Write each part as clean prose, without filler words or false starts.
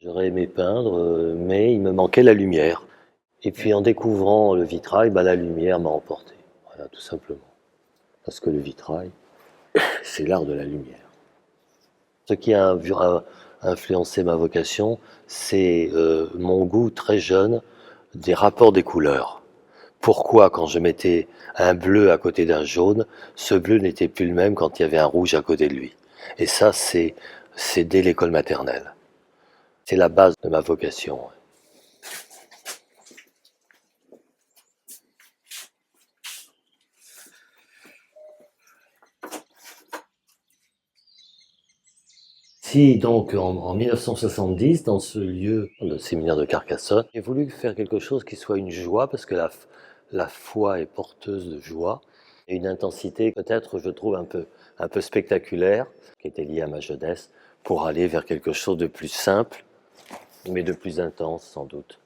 J'aurais aimé peindre, mais il me manquait la lumière. Et puis en découvrant le vitrail, bah, la lumière m'a emporté. Voilà, tout simplement. Parce que le vitrail, c'est l'art de la lumière. Ce qui a influencé ma vocation, c'est mon goût très jeune des rapports des couleurs. Pourquoi, quand je mettais un bleu à côté d'un jaune, ce bleu n'était plus le même quand il y avait un rouge à côté de lui. Et ça, c'est dès l'école maternelle. C'est la base de ma vocation. Si donc en 1970, dans ce lieu, le séminaire de Carcassonne, j'ai voulu faire quelque chose qui soit une joie, parce que la foi est porteuse de joie, et une intensité peut-être, je trouve, un peu spectaculaire, qui était liée à ma jeunesse, pour aller vers quelque chose de plus simple, mais de plus intense sans doute.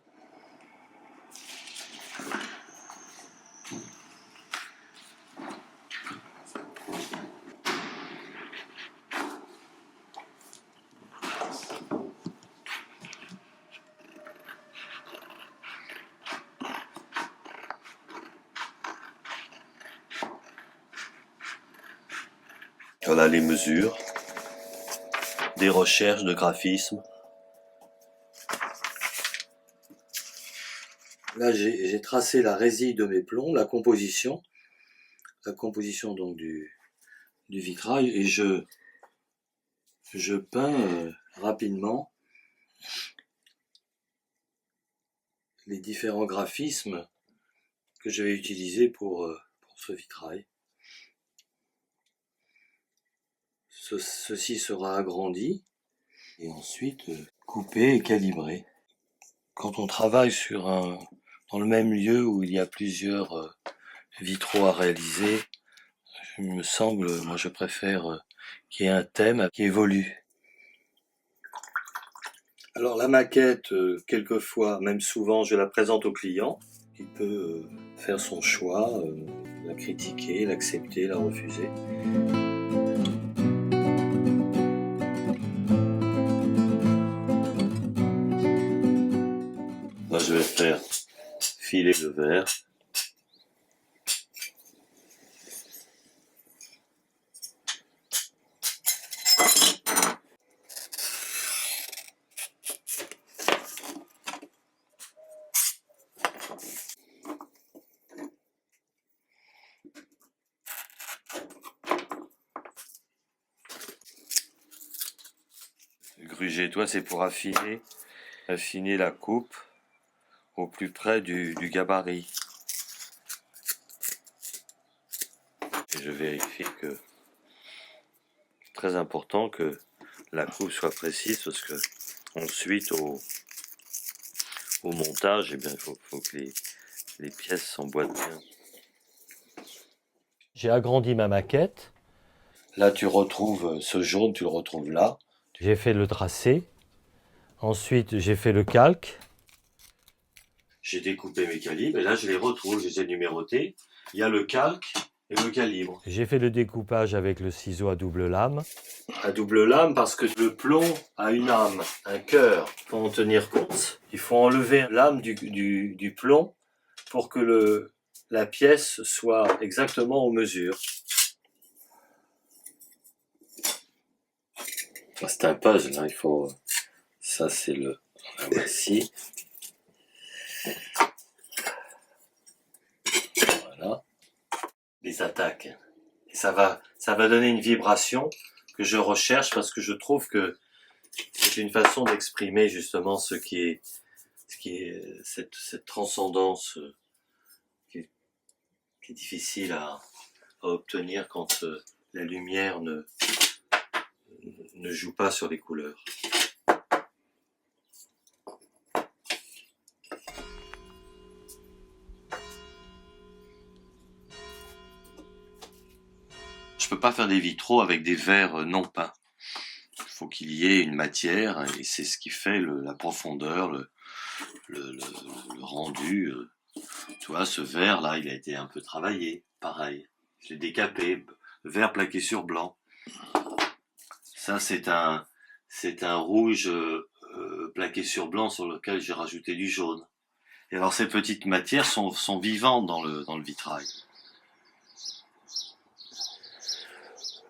Voilà les mesures, des recherches de graphisme. Là, j'ai tracé la résille de mes plombs, la composition donc du vitrail, et je peins rapidement les différents graphismes que je vais utiliser pour ce vitrail. Ceci sera agrandi et ensuite coupé et calibré. Quand on travaille dans le même lieu où il y a plusieurs vitraux à réaliser, il me semble, moi je préfère qu'il y ait un thème qui évolue. Alors la maquette, quelquefois, même souvent, je la présente au client. Il peut faire son choix, la critiquer, l'accepter, la refuser. Là, je vais faire filer le verre. Le gruget-toi, c'est pour affiner la coupe au plus près du gabarit. Et je vérifie que c'est très important que la coupe soit précise, parce que ensuite au montage, eh bien, il faut que les pièces s'emboîtent bien. J'ai agrandi ma maquette. Là, tu retrouves ce jaune, tu le retrouves là. J'ai fait le tracé. Ensuite, j'ai fait le calque. J'ai découpé mes calibres et là, je les retrouve, je les ai numérotés. Il y a le calque et le calibre. J'ai fait le découpage avec le ciseau à double lame. À double lame parce que le plomb a une âme, un cœur. Il faut en tenir compte. Il faut enlever l'âme du plomb pour que la pièce soit exactement aux mesures. C'est un puzzle, hein, il faut... Ça, c'est le... Voici. Voilà. Les attaques. Et ça va donner une vibration je recherche parce que je trouve que c'est une façon d'exprimer justement ce qui est cette transcendance qui est difficile à obtenir quand la lumière ne joue pas sur les couleurs. Je peux pas faire des vitraux avec des verres non peints. Il faut qu'il y ait une matière et c'est ce qui fait la profondeur, le rendu. Tu vois, ce verre là, il a été un peu travaillé, pareil. Je l'ai décapé, vert plaqué sur blanc. Ça, c'est un rouge plaqué sur blanc sur lequel j'ai rajouté du jaune. Et alors, ces petites matières sont vivantes dans le vitrail.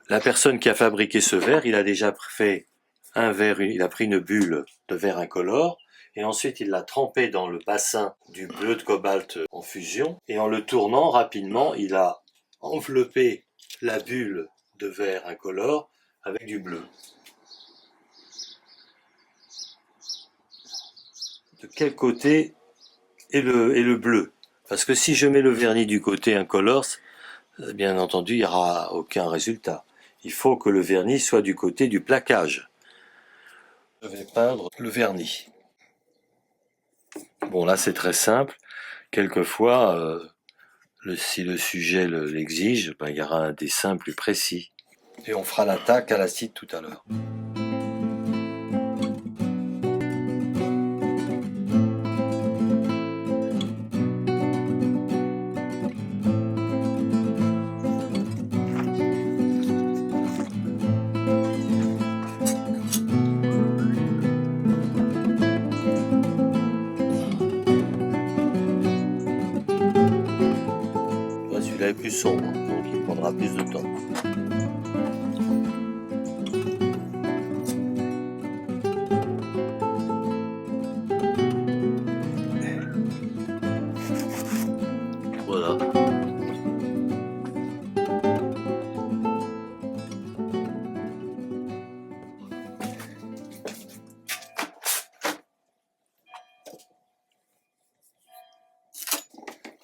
La personne qui a fabriqué ce verre, il a déjà fait un verre, il a pris une bulle de verre incolore, et ensuite il l'a trempé dans le bassin du bleu de cobalt en fusion, et en le tournant rapidement, il a enveloppé la bulle de verre incolore avec du bleu. De quel côté est le bleu? Parce que si je mets le vernis du côté incolore, bien entendu, il n'y aura aucun résultat. Il faut que le vernis soit du côté du plaquage. Je vais peindre le vernis. Bon, là, c'est très simple. Quelquefois, si le sujet l'exige, ben, il y aura un dessin plus précis. Et on fera l'attaque à l'acide tout à l'heure. Celui-là est plus sombre, donc il prendra plus de temps. Voilà.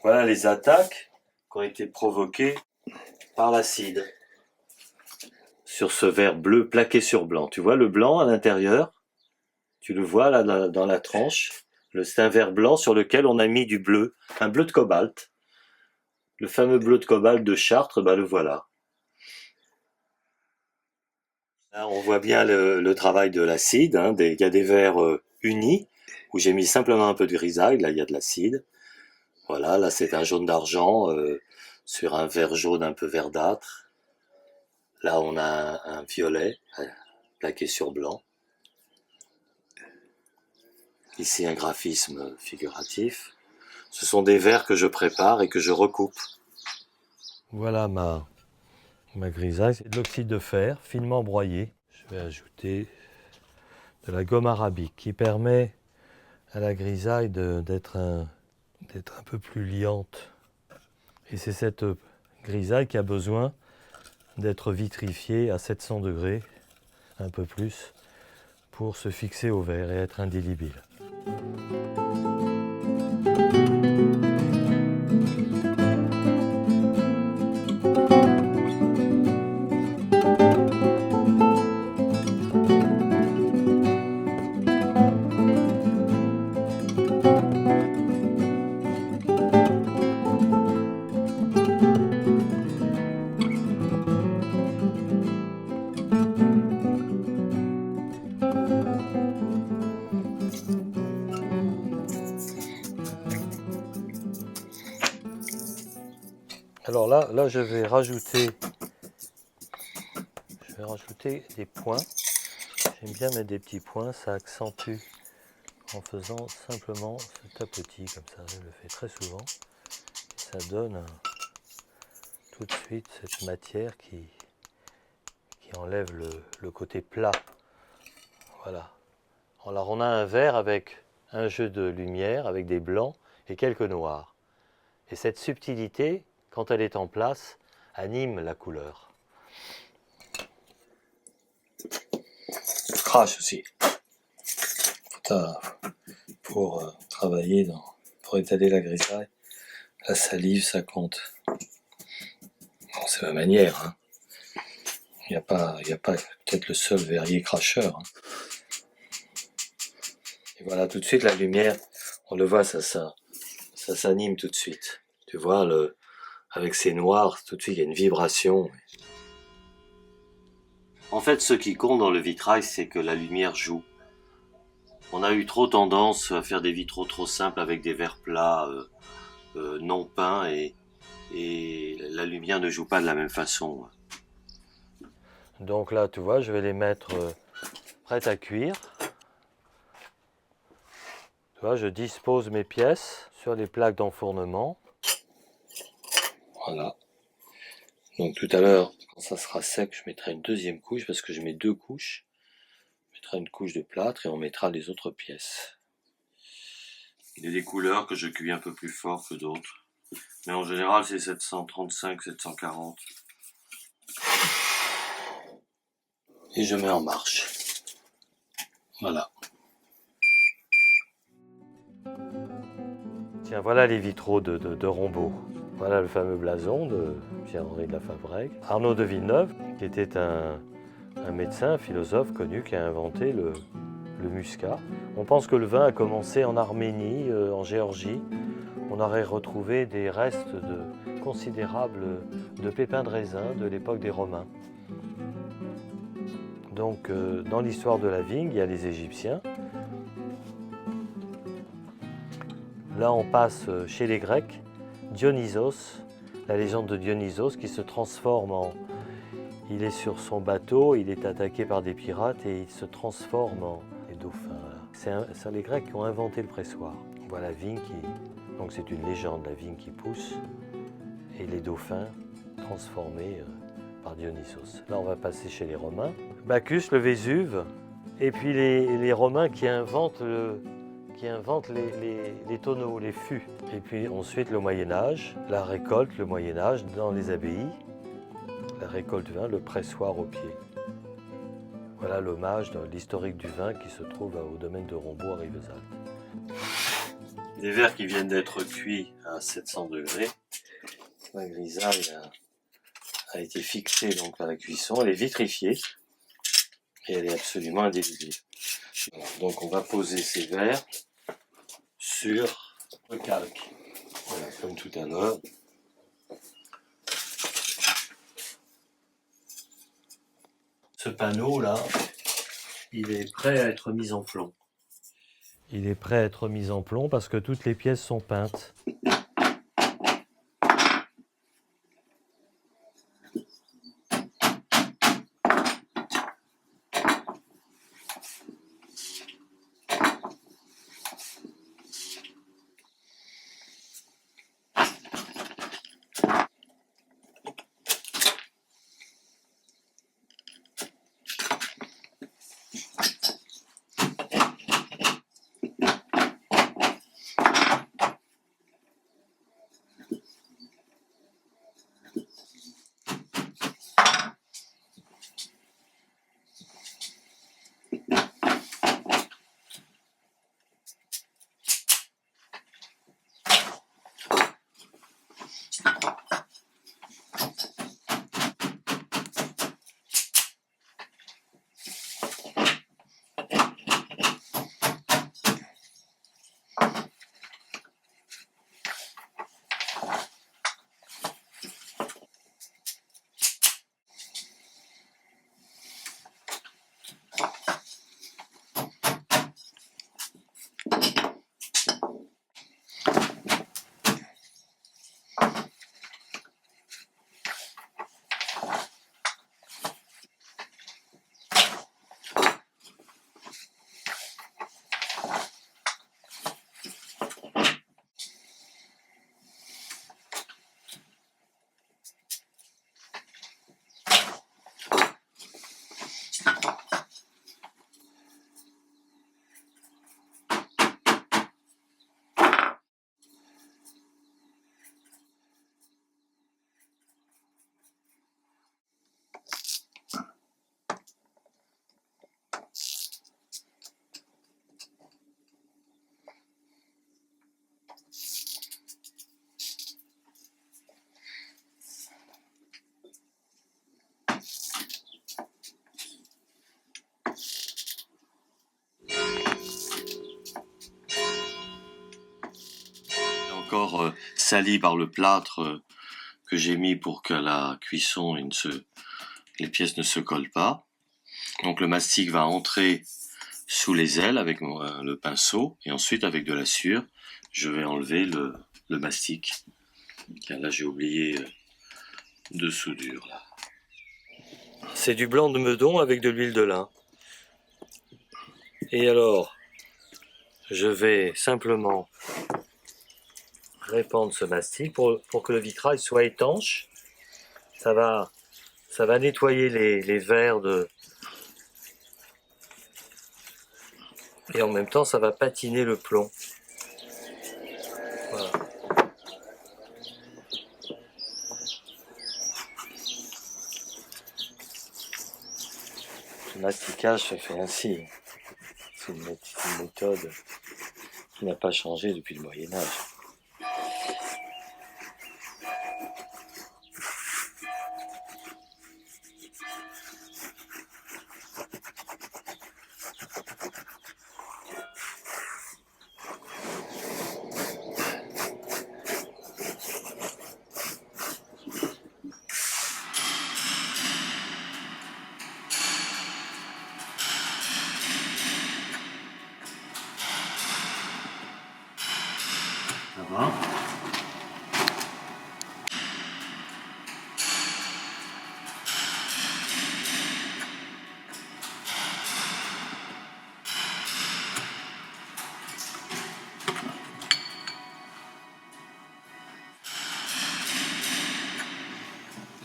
Voilà les attaques qui ont été provoquées par l'acide sur ce verre bleu plaqué sur blanc. Tu vois le blanc à l'intérieur? Tu le vois là dans la tranche? C'est un verre blanc sur lequel on a mis du bleu, un bleu de cobalt. Le fameux bleu de cobalt de Chartres, ben le voilà. Là, on voit bien le travail de l'acide. Hein, il y a des verres unis où j'ai mis simplement un peu de grisaille. Là, il y a de l'acide. Voilà, là c'est un jaune d'argent sur un vert jaune un peu verdâtre. Là, on a un violet plaqué sur blanc. Ici, un graphisme figuratif. Ce sont des verres que je prépare et que je recoupe. Voilà ma grisaille. C'est de l'oxyde de fer, finement broyé. Je vais ajouter de la gomme arabique qui permet à la grisaille d'être un peu plus liante. Et c'est cette grisaille qui a besoin d'être vitrifiée à 700 degrés, un peu plus, pour se fixer au verre et être indélébile. Alors là je vais rajouter des points. J'aime bien mettre des petits points, ça accentue en faisant simplement ce tapotis comme ça. Je le fais très souvent. Et ça donne tout de suite cette matière qui enlève le côté plat. Voilà. Alors on a un verre avec un jeu de lumière, avec des blancs et quelques noirs. Et cette subtilité, quand elle est en place, anime la couleur. crache aussi. Pour travailler, pour étaler la grisaille, la salive, ça compte. Bon, c'est ma manière. Hein. Il n'y a pas peut-être le seul verrier cracheur. Hein. Et voilà, tout de suite, la lumière, on le voit, ça s'anime tout de suite. Tu vois, avec ces noirs, tout de suite, il y a une vibration. En fait, ce qui compte dans le vitrail, c'est que la lumière joue. On a eu trop tendance à faire des vitraux trop simples avec des verres plats non peints et la lumière ne joue pas de la même façon. Donc là, tu vois, je vais les mettre prêtes à cuire. Tu vois, je dispose mes pièces sur les plaques d'enfournement. Voilà. Donc tout à l'heure, quand ça sera sec, je mettrai une deuxième couche, parce que je mets 2 couches. Je mettrai une couche de plâtre et on mettra les autres pièces. Il y a des couleurs que je cuis un peu plus fort que d'autres. Mais en général, c'est 735, 740. Et je mets en marche. Voilà. Tiens, voilà les vitraux de Rombaut. Voilà le fameux blason de Pierre-Henri de la Fabrègue. Arnaud de Villeneuve, qui était un médecin, un philosophe connu, qui a inventé le muscat. On pense que le vin a commencé en Arménie, en Géorgie. On aurait retrouvé des restes considérables de pépins de raisin de l'époque des Romains. Donc, dans l'histoire de la vigne, il y a les Égyptiens. Là, on passe chez les Grecs, Dionysos, la légende de Dionysos qui se transforme en... Il est sur son bateau, il est attaqué par des pirates et il se transforme en les dauphins. C'est les Grecs qui ont inventé le pressoir. On voit la vigne qui... Donc c'est une légende, la vigne qui pousse et les dauphins transformés par Dionysos. Là, on va passer chez les Romains. Bacchus, le Vésuve, et puis les Romains qui inventent les tonneaux, les fûts. Et puis ensuite le Moyen-Âge, la récolte, le Moyen-Âge dans les abbayes, la récolte du vin, le pressoir au pied. Voilà l'hommage de l'historique du vin qui se trouve au domaine de Rombaut à Rivesaltes. Des verres qui viennent d'être cuits à 700 degrés. La grisaille a été fixée donc à la cuisson, elle est vitrifiée et elle est absolument indélébile. Voilà, donc on va poser ces verres sur le calque. Voilà, comme tout à l'heure. Ce panneau là, il est prêt à être mis en plomb. Il est prêt à être mis en plomb parce que toutes les pièces sont peintes. encore sali par le plâtre que j'ai mis pour que la cuisson les pièces ne se collent pas. Donc le mastic va entrer sous les ailes avec le pinceau et ensuite avec de la sciure, je vais enlever le mastic. Car là j'ai oublié de soudure là. C'est du blanc de meudon avec de l'huile de lin. Et alors, je vais simplement répandre ce mastic pour que le vitrail soit étanche. Ça va nettoyer les verres et en même temps ça va patiner le plomb. Voilà. Le masticage se fait ainsi. C'est une méthode qui n'a pas changé depuis le Moyen-Âge. Ça va ?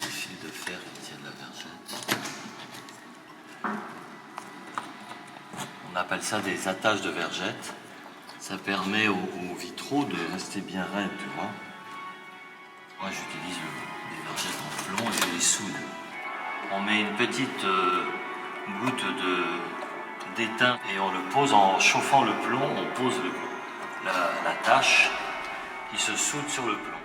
Essayer de faire il tient de la vergette. On appelle ça des attaches de vergette. Ça permet aux vitraux de rester bien raides, tu vois. Moi j'utilise des vergettes en plomb et je les soude. On met une petite goutte d'étain et on le pose en chauffant le plomb, on pose la tache qui se soude sur le plomb.